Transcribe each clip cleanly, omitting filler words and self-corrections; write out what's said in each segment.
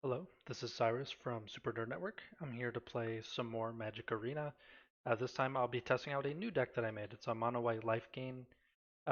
Hello, this is Cyrus from Super Nerd Network. I'm here to play some more Magic Arena. This time I'll be testing out a new deck that I made. It's a mono white life gain.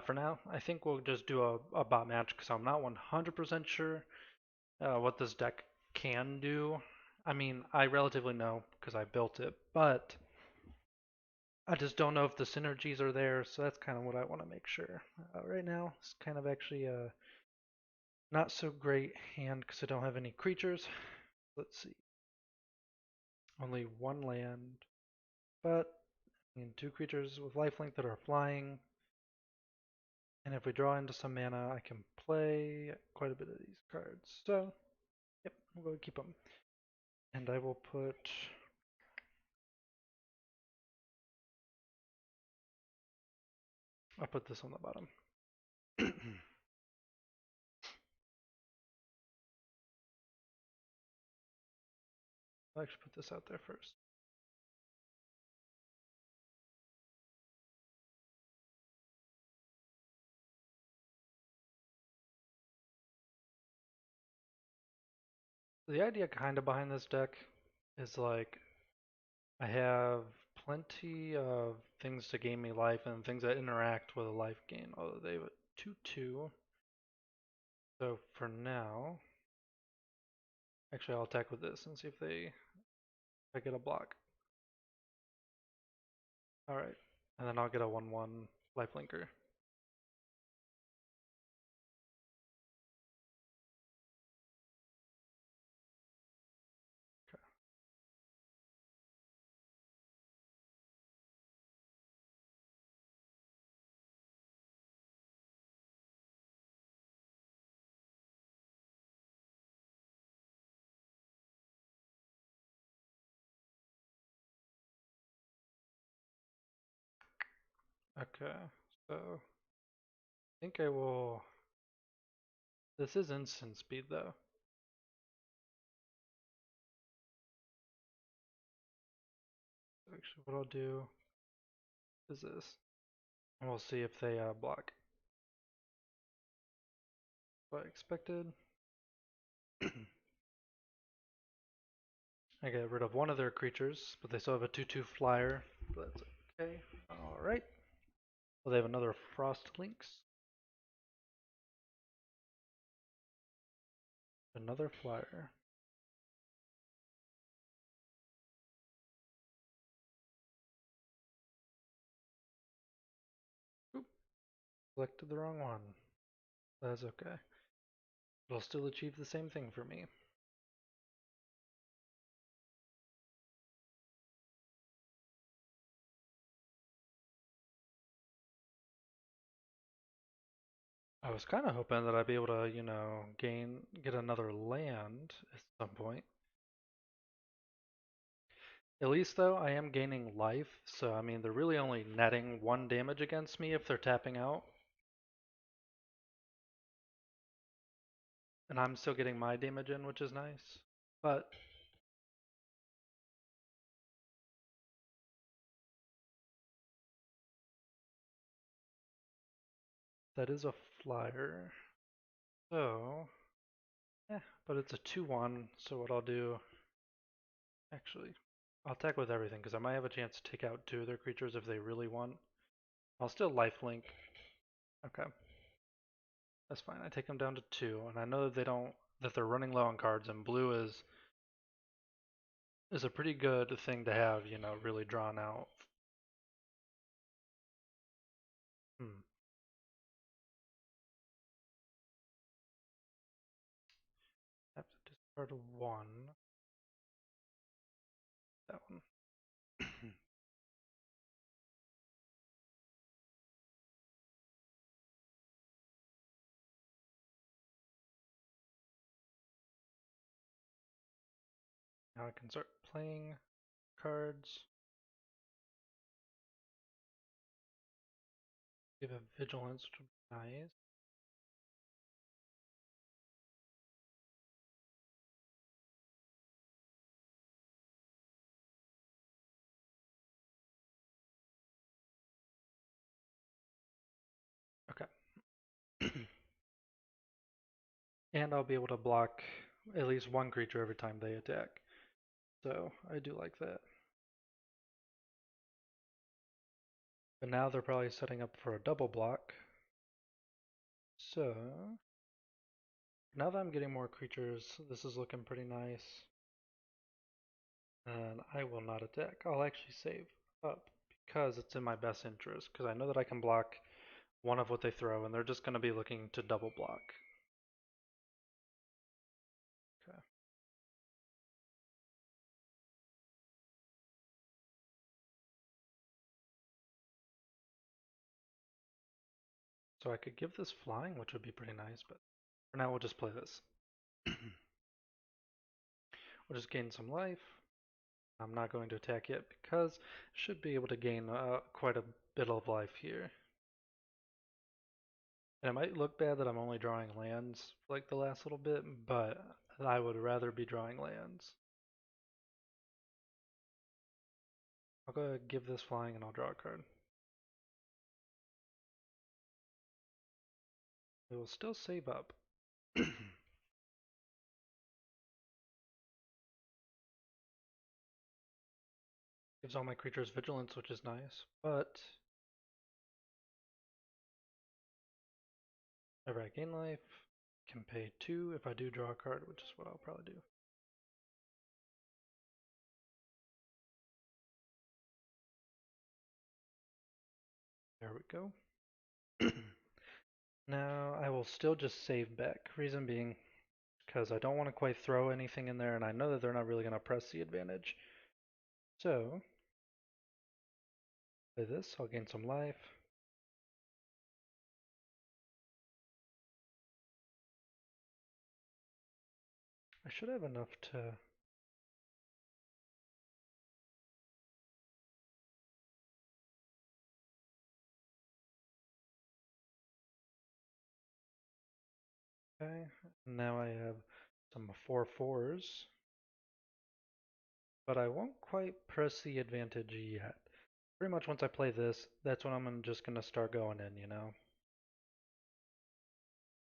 For now, I think we'll just do a bot match because I'm not 100% sure what this deck can do. I mean, I relatively know because I built it, but I just don't know if the synergies are there, so that's kind of what I want to make sure. Right now, it's kind of actually a not so great hand because I don't have any creatures. Let's see, only one land. But I mean, two creatures with lifelink that are flying, and if we draw into some mana, I can play quite a bit of these cards. So, yep, we'll keep them. And I will I'll put this on the bottom. I'll actually put this out there first. The idea kind of behind this deck is like I have plenty of things to gain me life and things that interact with a life gain, although they have a 2/2. So for now, actually I'll attack with this and see if I get a block. Alright. And then I'll get a 1/1 lifelinker. Okay, so I think I will. This is instant speed though. Actually, what I'll do is this. And we'll see if they block. What I expected. I get rid of one of their creatures, but they still have a 2/2 flyer. But that's okay. Alright. Well, they have another Frost Lynx. Another flyer. Oop, selected the wrong one. That's okay. It'll still achieve the same thing for me. I was kind of hoping that I'd be able to, get another land at some point. At least though, I am gaining life, so I mean, they're really only netting one damage against me if they're tapping out. And I'm still getting my damage in, which is nice. But that is a flyer. So, yeah, but it's a 2/1, so what I'll do, actually, I'll attack with everything, because I might have a chance to take out two of their creatures if they really want. I'll still lifelink. Okay. That's fine. I take them down to two, and I know that they're running low on cards, and blue is a pretty good thing to have, really drawn out. Hmm. Have to discard one. That one. Now I can start playing cards. Give a vigilance, which would be nice. Okay. And I'll be able to block at least one creature every time they attack. So I do like that. But now they're probably setting up for a double block. So now that I'm getting more creatures, this is looking pretty nice. And I will not attack. I'll actually save up because it's in my best interest. Because I know that I can block one of what they throw, and they're just going to be looking to double block. Okay. So I could give this flying, which would be pretty nice, but for now we'll just play this. We'll just gain some life. I'm not going to attack yet because I should be able to gain quite a bit of life here. And it might look bad that I'm only drawing lands for like the last little bit, but I would rather be drawing lands. I'll go ahead and give this flying and I'll draw a card. We will still save up. Gives all my creatures vigilance, which is nice, but whenever I gain life, can pay 2 if I do draw a card, which is what I'll probably do. There we go. Now I will still just save back. Reason being, because I don't want to quite throw anything in there, and I know that they're not really going to press the advantage. So, play this, I'll gain some life. I should have enough to... Okay, now I have some 4/4s, but I won't quite press the advantage yet. Pretty much once I play this, that's when I'm just going to start going in, you know?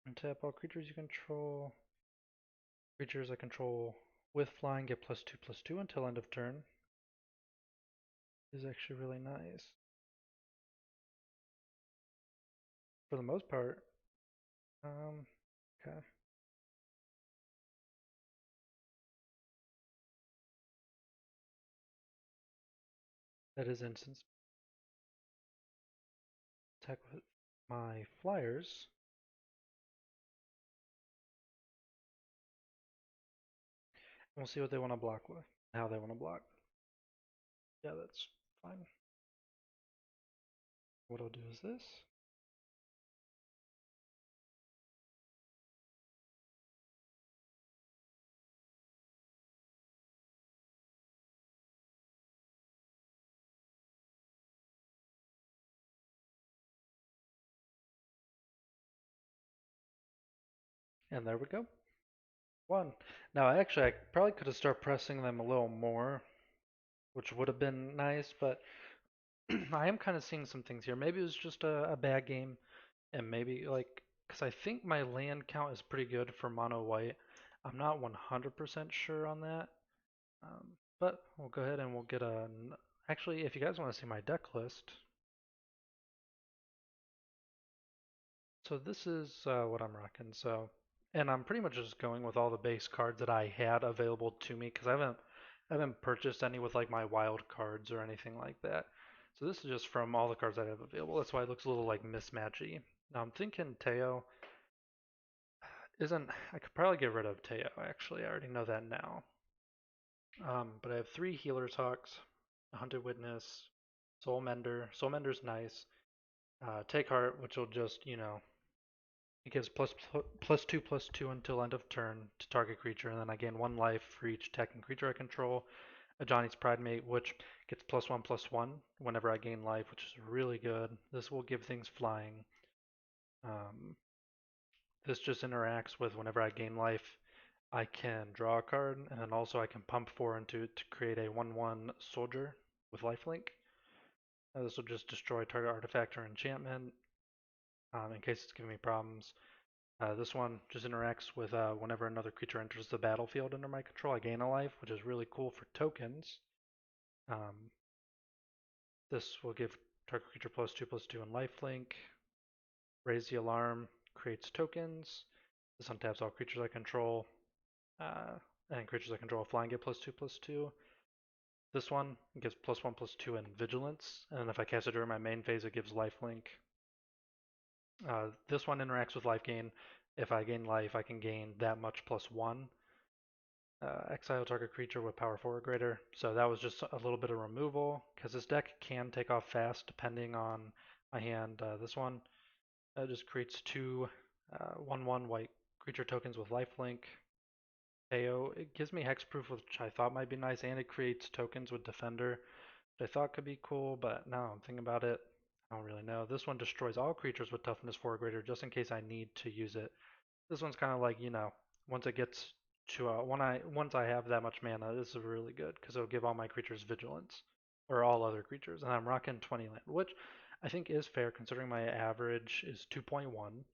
Untap all creatures you control. Creatures I control with flying get +2/+2 until end of turn. Is actually really nice. For the most part. Okay. That is instance. Attack with my flyers. We'll see what they want to block with. How they want to block. Yeah, that's fine. What I'll do is this. And there we go. One. Now, actually, I probably could have started pressing them a little more, which would have been nice, but I am kind of seeing some things here. Maybe it was just a bad game, and maybe, like, because I think my land count is pretty good for mono white. I'm not 100% sure on that, but we'll go ahead and we'll get a. Actually, if you guys want to see my deck list, so this is what I'm rocking. So, and I'm pretty much just going with all the base cards that I had available to me because I haven't purchased any with like my wild cards or anything like that. So this is just from all the cards I have available. That's why it looks a little like mismatchy. Now I'm thinking Teo isn't. I could probably get rid of Teo. Actually, I already know that now. But I have 3 Healer's Hawks, a Hunted Witness, Soul Mender. Soul Mender's nice. Take Heart, which will just it gives +2/+2 until end of turn to target creature, and then I gain 1 life for each attacking creature I control. A Johnny's Pride Mate, which gets +1/+1 whenever I gain life, which is really good. This will give things flying. Um, this just interacts with whenever I gain life, I can draw a card, and then also I can pump 4 into it to create a 1/1 soldier with lifelink. This will just destroy target artifact or enchantment in case it's giving me problems. This one just interacts with whenever another creature enters the battlefield under my control, I gain a life, which is really cool for tokens. Um, this will give target creature +2/+2 and lifelink. Raise the alarm creates tokens. This untaps all creatures I control, uh, and creatures I control flying get +2/+2. This one gives +1/+2 and vigilance, and if I cast it during my main phase, it gives lifelink. This one interacts with life gain. If I gain life, I can gain that much +1. Exile target creature with power 4 or greater. So that was just a little bit of removal, because this deck can take off fast depending on my hand. This one just creates two 1/1 white creature tokens with lifelink. KO. It gives me hexproof, which I thought might be nice, and it creates tokens with defender, which I thought could be cool, but now I'm thinking about it, I don't really know. This one destroys all creatures with toughness 4 or greater, just in case I need to use it. This one's kind of like, once it gets to once I have that much mana, this is really good because it'll give all my creatures vigilance, or all other creatures, and I'm rocking 20 land, which I think is fair considering my average is 2.1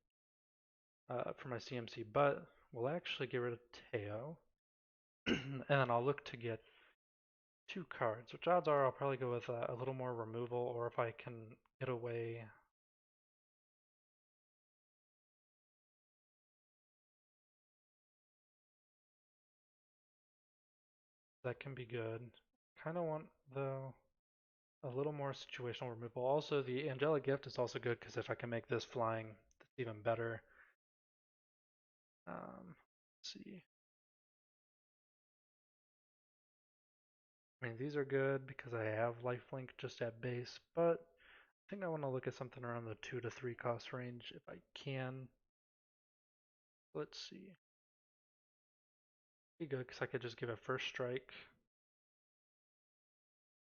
for my CMC, but we'll actually get rid of Teo, and then I'll look to get two cards, which odds are I'll probably go with a little more removal, or if I can get away, that can be good. Kind of want, though, a little more situational removal. Also, the Angelic Gift is also good because if I can make this flying, that's even better. Let's see. I mean, these are good because I have lifelink just at base, but I think I want to look at something around the 2 to 3 cost range if I can. Let's see. Be good because I could just give it first strike.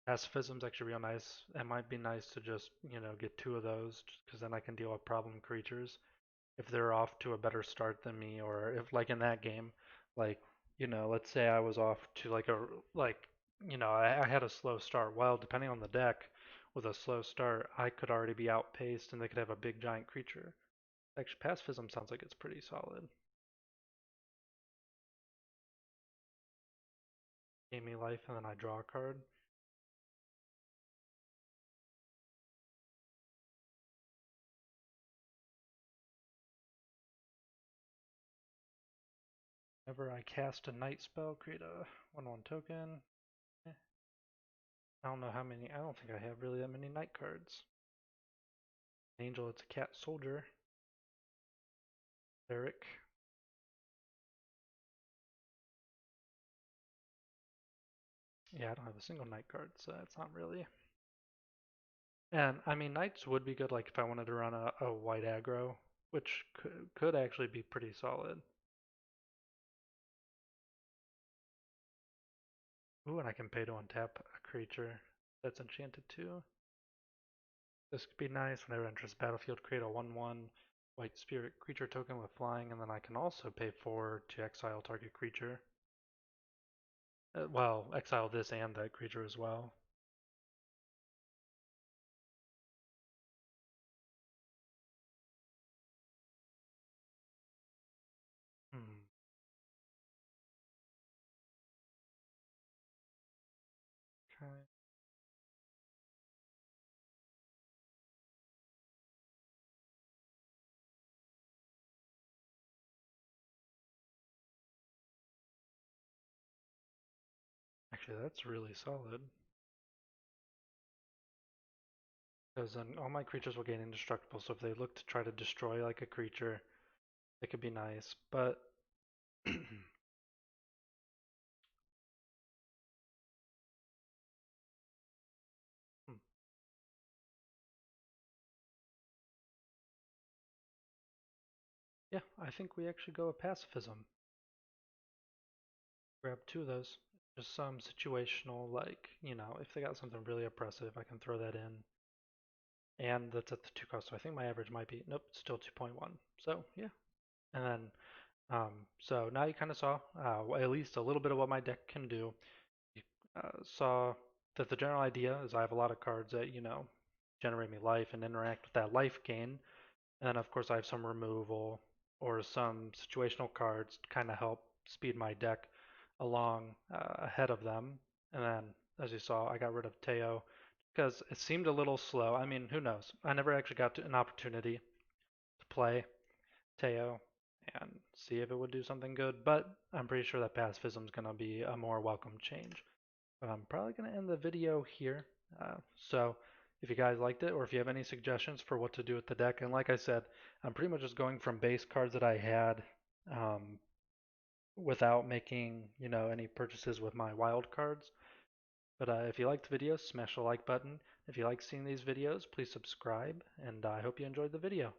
Pacifism's actually real nice. It might be nice to just, get two of those because then I can deal with problem creatures if they're off to a better start than me, or if like in that game, like, let's say I was off to I had a slow start. Well, depending on the deck, with a slow start, I could already be outpaced and they could have a big giant creature. Actually, pacifism sounds like it's pretty solid. Gain me life and then I draw a card. Whenever I cast a night spell, create a 1/1 token. Eh, I don't know how many. I don't think I have really that many night cards. Angel, it's a cat soldier. Eric. Yeah, I don't have a single night card, so that's not really. And I mean, knights would be good, like if I wanted to run a white aggro, which could actually be pretty solid. Ooh, and I can pay to untap a creature that's enchanted too. This could be nice. Whenever it enters the battlefield, create a 1/1 white spirit creature token with flying, and then I can also pay 4 to exile target creature. Well, exile this and that creature as well. Hmm. Okay. Actually, that's really solid. Because then all my creatures will gain indestructible, so if they look to try to destroy like a creature, it could be nice. But yeah, I think we actually go with pacifism. Grab two of those. Just some situational, like, if they got something really oppressive, I can throw that in. And that's at the 2 cost, so I think my average might be, nope, still 2.1. So, yeah. And then, so now you kind of saw at least a little bit of what my deck can do. You saw that the general idea is I have a lot of cards that, generate me life and interact with that life gain. And then, of course, I have some removal. or some situational cards to kind of help speed my deck along ahead of them. And then, as you saw, I got rid of Teo because it seemed a little slow. I mean, who knows? I never actually got an opportunity to play Teo and see if it would do something good, but I'm pretty sure that pacifism is going to be a more welcome change. But I'm probably going to end the video here. So if you guys liked it, or if you have any suggestions for what to do with the deck, and like I said, I'm pretty much just going from base cards that I had um, without making, any purchases with my wild cards. But if you liked the video, smash the like button. If you like seeing these videos, please subscribe, and I hope you enjoyed the video.